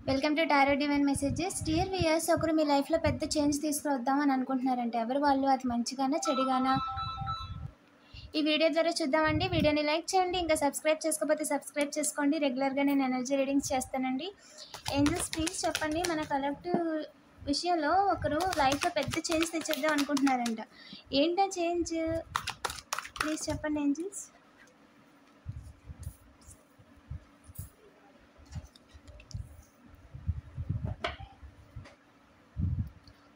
Welcome to tarot divine messages. Dear viewers, ఒకరు మీ లైఫ్లో పెద్ద చేంజ్ తీసుకువద్దామని అనుకుంటున్నారంటే ఎవరు వాళ్ళు, అది మంచిగానా చెడుగానా, ఈ వీడియో ద్వారా చూద్దామండి. వీడియోని లైక్ చేయండి, ఇంకా సబ్స్క్రైబ్ చేసుకోకపోతే సబ్స్క్రైబ్ చేసుకోండి. రెగ్యులర్గా నేను ఎనర్జీ రీడింగ్స్ చేస్తానండి. ఏంజల్స్ ప్లీజ్ చెప్పండి, మన కలెక్టివ్ విషయంలో ఒకరు లైఫ్లో పెద్ద చేంజ్ తెచ్చేద్దాం అనుకుంటున్నారంట. ఏంటా చేంజ్? ప్లీజ్ చెప్పండి ఏంజల్స్.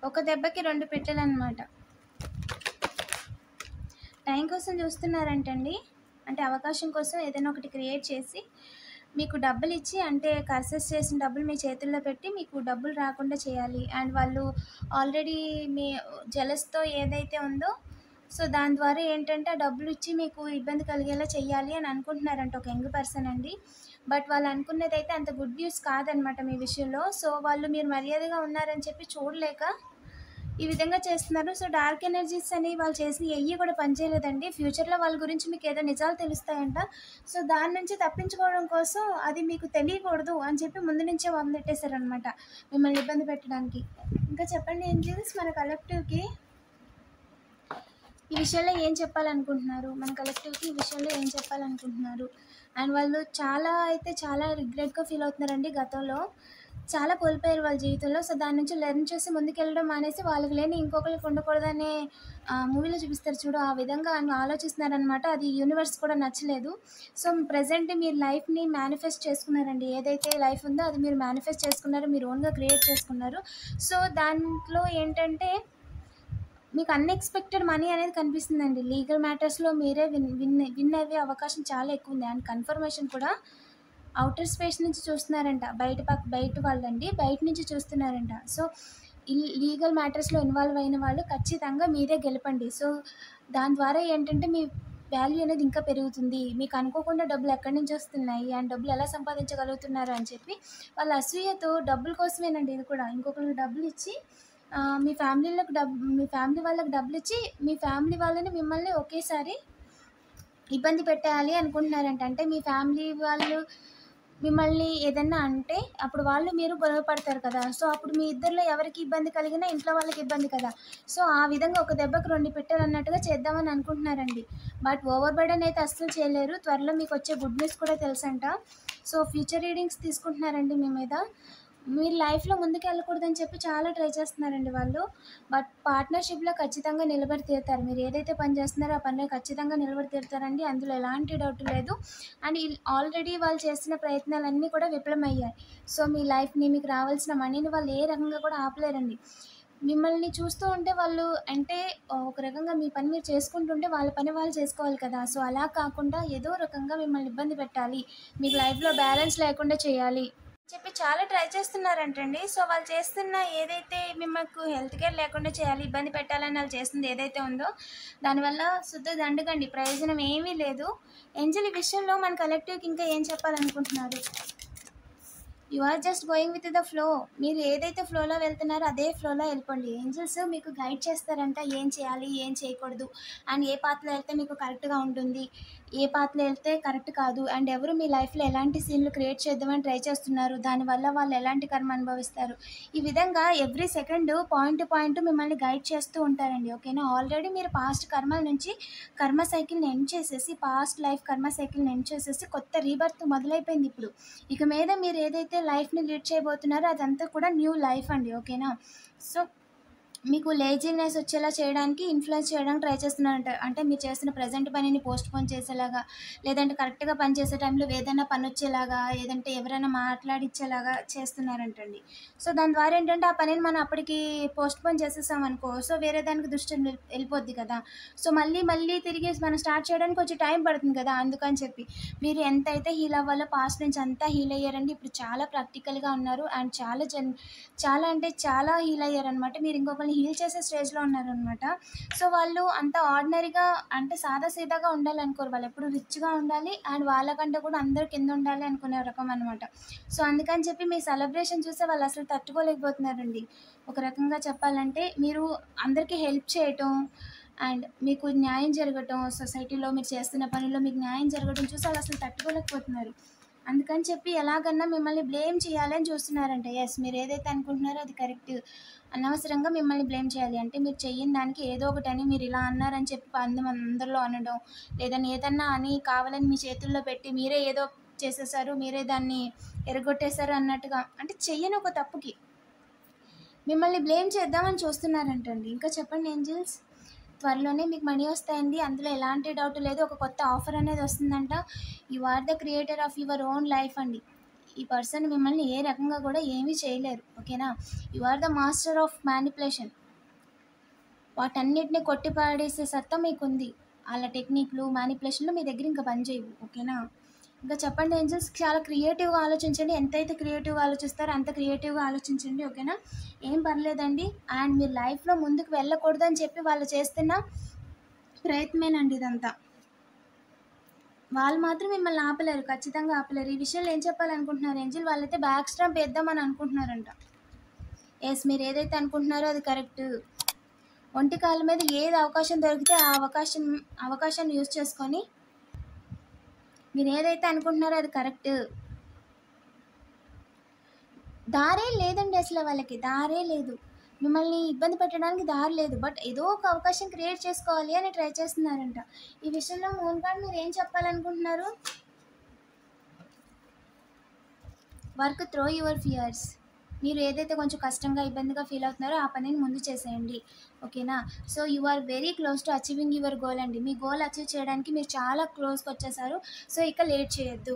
ఒక దెబ్బకి రెండు పెట్టెలు అన్నమాట. టైం కోసం చూస్తున్నారంటండి, అంటే అవకాశం కోసం ఏదైనా ఒకటి క్రియేట్ చేసి మీకు డబ్బులు ఇచ్చి, అంటే కర్సెస్ చేసిన డబ్బులు మీ చేతుల్లో పెట్టి మీకు డబ్బులు రాకుండా చేయాలి. అండ్ వాళ్ళు ఆల్రెడీ మీ జెలస్తో ఏదైతే ఉందో, సో దాని ద్వారా ఏంటంటే ఆ డబ్బులు ఇచ్చి మీకు ఇబ్బంది కలిగేలా చేయాలి అని అనుకుంటున్నారంట ఒక యంగ్ పర్సన్ అండి. బట్ వాళ్ళు అనుకున్నది అయితే అంత గుడ్ న్యూస్ కాదనమాట మీ విషయంలో. సో వాళ్ళు మీరు మర్యాదగా ఉన్నారని చెప్పి చూడలేక ఈ విధంగా చేస్తున్నారు. సో డార్క్ ఎనర్జీస్ అని వాళ్ళు చేసిన ఎయ్యి కూడా పనిచేయలేదండి. ఫ్యూచర్లో వాళ్ళ గురించి మీకు ఏదో నిజాలు తెలుస్తాయంట. సో దాని నుంచి తప్పించుకోవడం కోసం అది మీకు తెలియకూడదు అని చెప్పి ముందు నుంచే మొదలెట్టేశారనమాట మిమ్మల్ని ఇబ్బంది పెట్టడానికి. ఇంకా చెప్పండి ఏంజల్స్, మన కలెక్టివ్కి ఈ విషయంలో ఏం చెప్పాలనుకుంటున్నారు? మన కలెక్టివ్కి ఈ విషయంలో ఏం చెప్పాలనుకుంటున్నారు? అండ్ వాళ్ళు చాలా రిగ్రెట్గా ఫీల్ అవుతున్నారండి. గతంలో చాలా కోల్పోయారు వాళ్ళ జీవితంలో. సో దాని నుంచి లెర్న్ చేసి ముందుకెళ్ళడం మానేసి వాళ్ళకి లేని ఇంకొకరికి ఉండకూడదనే మూవీలో చూపిస్తారు చూడు, ఆ విధంగా ఆలోచిస్తున్నారనమాట. అది యూనివర్స్ కూడా నచ్చలేదు. సో ప్రజెంట్ మీరు లైఫ్ని మేనిఫెస్ట్ చేసుకున్నారండి. ఏదైతే లైఫ్ ఉందో అది మీరు మేనిఫెస్ట్ చేసుకున్నారు, మీరు ఓన్గా క్రియేట్ చేసుకున్నారు. సో దాంట్లో ఏంటంటే మీకు అన్ఎక్స్పెక్టెడ్ మనీ అనేది కనిపిస్తుందండి. లీగల్ మ్యాటర్స్లో మీరే విన్ అయ్యే అవకాశం చాలా ఎక్కువ ఉంది. అండ్ కన్ఫర్మేషన్ కూడా అవుటర్ స్పేస్ నుంచి చూస్తున్నారంట. బయట వాళ్ళండి, బయట నుంచి చూస్తున్నారంట. సో లీగల్ మ్యాటర్స్లో ఇన్వాల్వ్ అయిన వాళ్ళు ఖచ్చితంగా మీరే గెలపండి. సో దాని ద్వారా ఏంటంటే మీ వాల్యూ అనేది ఇంకా పెరుగుతుంది. మీకు అనుకోకుండా డబ్బులు ఎక్కడి నుంచి వస్తున్నాయి అండ్ డబ్బులు ఎలా సంపాదించగలుగుతున్నారు అని చెప్పి వాళ్ళ అసూయతో, డబ్బుల కోసమేనండి ఇది కూడా, ఇంకొకరికి డబ్బులు ఇచ్చి మీ ఫ్యామిలీ వాళ్ళకి డబ్బులు ఇచ్చి మీ ఫ్యామిలీ వాళ్ళని మిమ్మల్ని ఒకేసారి ఇబ్బంది పెట్టేయాలి అనుకుంటున్నారంట. అంటే మీ ఫ్యామిలీ వాళ్ళు మిమ్మల్ని ఏదన్నా అంటే అప్పుడు మీరు గొడవ పడతారు కదా. సో అప్పుడు మీ ఇద్దరిలో ఎవరికి ఇబ్బంది కలిగినా ఇంట్లో వాళ్ళకి ఇబ్బంది కదా. సో ఆ విధంగా ఒక దెబ్బకు రెండు పిట్టలు అన్నట్టుగా చేద్దామని అనుకుంటున్నారండి. బట్ ఓవర్ బర్డెన్ అయితే అస్సలు చేయలేరు. త్వరలో మీకు వచ్చే గుడ్ న్యూస్ కూడా తెలుసంట. సో ఫ్యూచర్ రీడింగ్స్ తీసుకుంటున్నారండి మీ మీద. మీరు లైఫ్లో ముందుకు వెళ్ళకూడదని చెప్పి చాలా ట్రై చేస్తున్నారండి వాళ్ళు. బట్ పార్ట్నర్షిప్లో ఖచ్చితంగా నిలబడి తీరుతారు. మీరు ఏదైతే పని చేస్తున్నారో ఆ పనిలో ఖచ్చితంగా నిలబడి తీరుతారండి, అందులో ఎలాంటి డౌట్ లేదు. అండ్ ఆల్రెడీ వాళ్ళు చేసిన ప్రయత్నాలన్నీ కూడా విఫలమయ్యాయి. సో మీ లైఫ్ని, మీకు రావాల్సిన మనీని వాళ్ళు ఏ రకంగా కూడా ఆపలేరండి. మిమ్మల్ని చూస్తూ ఉంటే వాళ్ళు, అంటే ఒక రకంగా మీ పని మీరు చేసుకుంటుంటే వాళ్ళ పని వాళ్ళు చేసుకోవాలి కదా. సో అలా కాకుండా ఏదో రకంగా మిమ్మల్ని ఇబ్బంది పెట్టాలి, మీకు లైఫ్లో బ్యాలెన్స్ లేకుండా చేయాలి చెప్పి చాలా ట్రై చేస్తున్నారంటండి. సో వాళ్ళు చేస్తున్న ఏదైతే మిమ్మల్ని హెల్త్ కేర్ లేకుండా చేయాలి, ఇబ్బంది పెట్టాలని వాళ్ళు చేస్తుంది ఏదైతే ఉందో దానివల్ల శుద్ధ దండగండి, ప్రయోజనం ఏమీ లేదు. ఏంజల్ ఈ విషయంలో మన కలెక్టివ్కి ఇంకా ఏం చెప్పాలనుకుంటున్నారు? You are just going with the flow. మీరు ఏదైతే ఫ్లోలో వెళ్తున్నారో అదే ఫ్లోలో వెళ్ళిపోండి. ఏంజల్స్ మీకు గైడ్ చేస్తారంట, ఏం చేయాలి ఏం చేయకూడదు, అండ్ ఏ పాత్రలో వెళ్తే మీకు కరెక్ట్గా ఉంటుంది, ఏ పాత్రలో వెళ్తే కరెక్ట్ కాదు, అండ్ ఎవరు మీ లైఫ్లో ఎలాంటి సీన్లు క్రియేట్ చేద్దామని ట్రై చేస్తున్నారు, దానివల్ల వాళ్ళు ఎలాంటి కర్మ అనుభవిస్తారు, ఈ విధంగా ఎవ్రీ సెకండ్ పాయింట్ మిమ్మల్ని గైడ్ చేస్తూ ఉంటారండి. ఓకేనా? ఆల్రెడీ మీరు పాస్ట్ కర్మల నుంచి కర్మ సైకిల్ని ఎండ్ చేసేసి, పాస్ట్ లైఫ్ కర్మ సైకిల్ని ఎండ్ చేసేసి కొత్త రీబర్త్ మొదలైపోయింది. ఇప్పుడు ఇక మీద మీరు ఏదైతే లైఫ్ని లీడ్ చేయబోతున్నారో అదంతా కూడా న్యూ లైఫ్ అండి. ఓకేనా? సో మీకు లేజినెస్ వచ్చేలా చేయడానికి, ఇన్ఫ్లుయెన్స్ చేయడానికి ట్రై చేస్తున్నారంట. అంటే మీరు చేస్తున్న ప్రజెంట్ పనిని పోస్ట్పోన్ చేసేలాగా, లేదంటే కరెక్ట్గా పని చేసే టైంలో ఏదైనా పని వచ్చేలాగా, లేదంటే ఎవరైనా మాట్లాడిచ్చేలాగా చేస్తున్నారంటండి. సో దాని ద్వారా ఏంటంటే ఆ పనిని మనం అప్పటికి పోస్ట్పోన్ చేసేసాం అనుకో, సో వేరే దానికి దృష్టి వెళ్ళిపోద్ది కదా. సో మళ్ళీ తిరిగి మనం స్టార్ట్ చేయడానికి కొంచెం టైం పడుతుంది కదా. అందుకని చెప్పి మీరు ఎంతైతే హీల్ అవ్వాలో పాస్ట్ నుంచి అంతా హీల్ అయ్యారండి. ఇప్పుడు చాలా ప్రాక్టికల్గా ఉన్నారు అండ్ చాలా హీల్ అయ్యారనమాట. మీరు ఇంకొకరిని హీల్ చేసే స్టేజ్లో ఉన్నారనమాట. సో వాళ్ళు అంత ఆర్డినరీగా, అంటే సాదాసీదాగా ఉండాలనుకోరు. వాళ్ళు ఎప్పుడు రిచ్గా ఉండాలి అండ్ వాళ్ళకంటే కూడా అందరు కింద ఉండాలి అనుకునే రకం అనమాట. సో అందుకని చెప్పి మీ సెలబ్రేషన్ చూస్తే వాళ్ళు అసలు తట్టుకోలేకపోతున్నారండి. ఒక రకంగా చెప్పాలంటే మీరు అందరికీ హెల్ప్ చేయటం అండ్ మీకు న్యాయం జరగటం, సొసైటీలో మీరు చేస్తున్న పనిలో మీకు న్యాయం జరగడం చూసి వాళ్ళు అసలు తట్టుకోలేకపోతున్నారు. అందుకని చెప్పి ఎలాగన్నా మిమ్మల్ని బ్లేమ్ చేయాలని చూస్తున్నారంట. యెస్, మీరు ఏదైతే అనుకుంటున్నారో అది కరెక్ట్. అనవసరంగా మిమ్మల్ని బ్లేమ్ చేయాలి. అంటే మీరు చెయ్యని దానికి ఏదో ఒకటని మీరు ఇలా అన్నారని చెప్పి అందరిలో అనడం, లేదని ఏదన్నా అని కావాలని మీ చేతుల్లో పెట్టి మీరే ఏదో చేసేసారు, మీరే దాన్ని ఎరగొట్టేశారు అన్నట్టుగా, అంటే చెయ్యని ఒక తప్పుకి మిమ్మల్ని బ్లేమ్ చేద్దామని చూస్తున్నారంటండి. ఇంకా చెప్పండి ఏంజెల్స్. త్వరలోనే మీకు మనీ వస్తాయండి, అందులో ఎలాంటి డౌట్ లేదు. ఒక కొత్త ఆఫర్ అనేది వస్తుందంట. You are the creator of your own life అండి. ఈ పర్సన్ మిమ్మల్ని ఏ రకంగా కూడా ఏమీ చేయలేరు. ఓకేనా? You are the master of manipulation. వాటన్నిటిని కొట్టిపాడేసే సత్తా మీకుంది. వాళ్ళ టెక్నిక్లు, మ్యానిపులేషన్లు మీ దగ్గర ఇంకా పనిచేయవు. ఓకేనా? ఇంకా చెప్పండి ఏంజల్స్. చాలా క్రియేటివ్గా ఆలోచించండి. ఎంతైతే క్రియేటివ్గా ఆలోచిస్తారో అంత క్రియేటివ్గా ఆలోచించండి. ఓకేనా? ఏం పర్లేదండి. అండ్ మీరు లైఫ్లో ముందుకు వెళ్ళకూడదని చెప్పి వాళ్ళు చేస్తున్న ప్రయత్నమేనండి ఇదంతా. వాళ్ళు మాత్రం మిమ్మల్ని ఆపలేరు, ఖచ్చితంగా ఆపలేరు. ఈ విషయంలో ఏం చెప్పాలనుకుంటున్నారు ఏంజిల్? వాళ్ళైతే బ్యాక్ స్టాంప్ వేద్దామని అనుకుంటున్నారంట. ఎస్, మీరు ఏదైతే అనుకుంటున్నారో అది కరెక్ట్. ఒంటి కాళ్ళ మీద ఏది అవకాశం దొరికితే ఆ అవకాశాన్ని యూజ్ చేసుకొని మీరు ఏదైతే అనుకుంటున్నారో అది కరెక్ట్. దారే లేదండి, అసలు వాళ్ళకి దారే లేదు. మిమ్మల్ని ఇబ్బంది పెట్టడానికి దారి లేదు. బట్ ఏదో ఒక అవకాశం క్రియేట్ చేసుకోవాలి అని ట్రై చేస్తున్నారంట. ఈ విషయంలో మూన్ కార్డ్ మీరు ఏం చెప్పాలనుకుంటున్నారు? Work throw your fears. మీరు ఏదైతే కొంచెం కష్టంగా ఇబ్బందిగా ఫీల్ అవుతున్నారో ఆ పనిని ముందు చేసేయండి. ఓకేనా? So you are very close to achieving your goal అండి. మీ గోల్ అచీవ్ చేయడానికి మీరు చాలా క్లోజ్కి వచ్చేసారు. సో ఇక లేట్ చేయొద్దు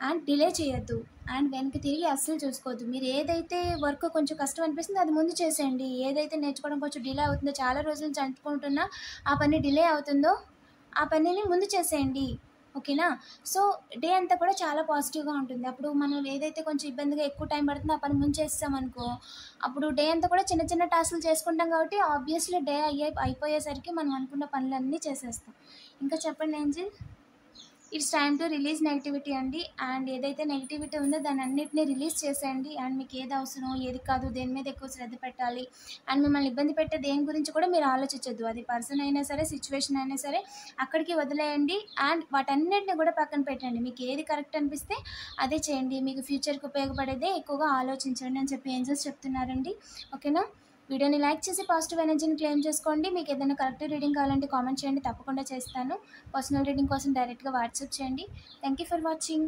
అండ్ డిలే చేయొద్దు అండ్ వెనక్కి తిరిగి అస్సలు చూసుకోవద్దు. మీరు ఏదైతే వర్క్ కొంచెం కష్టం అనిపిస్తుందో అది ముందు చేసేయండి. ఏదైతే నేర్చుకోవడం కొంచెం డిలే అవుతుందో, చాలా రోజుల నుంచి అనుకుంటున్నా ఆ పని డిలే అవుతుందో ఆ పనిని ముందు చేసేయండి. ఓకేనా? సో డే అంతా కూడా చాలా పాజిటివ్గా ఉంటుంది. అప్పుడు మనం ఏదైతే కొంచెం ఇబ్బందిగా ఎక్కువ టైం పడుతుందో ఆ పని ముందు చేస్తామనుకో, అప్పుడు డే అంతా కూడా చిన్న చిన్న టాస్క్లు చేసుకుంటాం కాబట్టి ఆబ్వియస్లీ డే అయిపోయేసరికి మనం అనుకున్న పనులన్నీ చేసేస్తాం. ఇంకా చెప్పండి angel. It's time to release negativity అండి. అండ్ ఏదైతే నెగిటివిటీ ఉందో దాన్ని అన్నింటినీ రిలీజ్ చేసేయండి. అండ్ మీకు ఏది అవసరం, ఏది కాదు, దేని మీద ఎక్కువ శ్రద్ధ పెట్టాలి, అండ్ మిమ్మల్ని ఇబ్బంది పెట్టే దేని గురించి కూడా మీరు ఆలోచించొద్దు. అది పర్సన్ అయినా సరే, సిచ్యువేషన్ అయినా సరే, అక్కడికి వదిలేయండి. అండ్ వాటన్నిటిని కూడా పక్కన పెట్టండి. మీకు ఏది కరెక్ట్ అనిపిస్తే అదే చేయండి. మీకు ఫ్యూచర్కి ఉపయోగపడేదే ఎక్కువగా ఆలోచించండి అని చెప్పి ఏంజల్స్ చెప్తున్నారండి. ఓకేనా? వీడియోని లైక్ చేసి పాజిటివ్ ఎనర్జీని క్లెయిమ్ చేసుకోండి. మీకు ఏదైనా కరెక్ట్ రీడింగ్ కావాలంటే కామెంట్ చేయండి, తప్పకుండా చేస్తాను. పర్సనల్ రీడింగ్ కోసం డైరెక్ట్గా వాట్సాప్ చేయండి. Thank you for watching.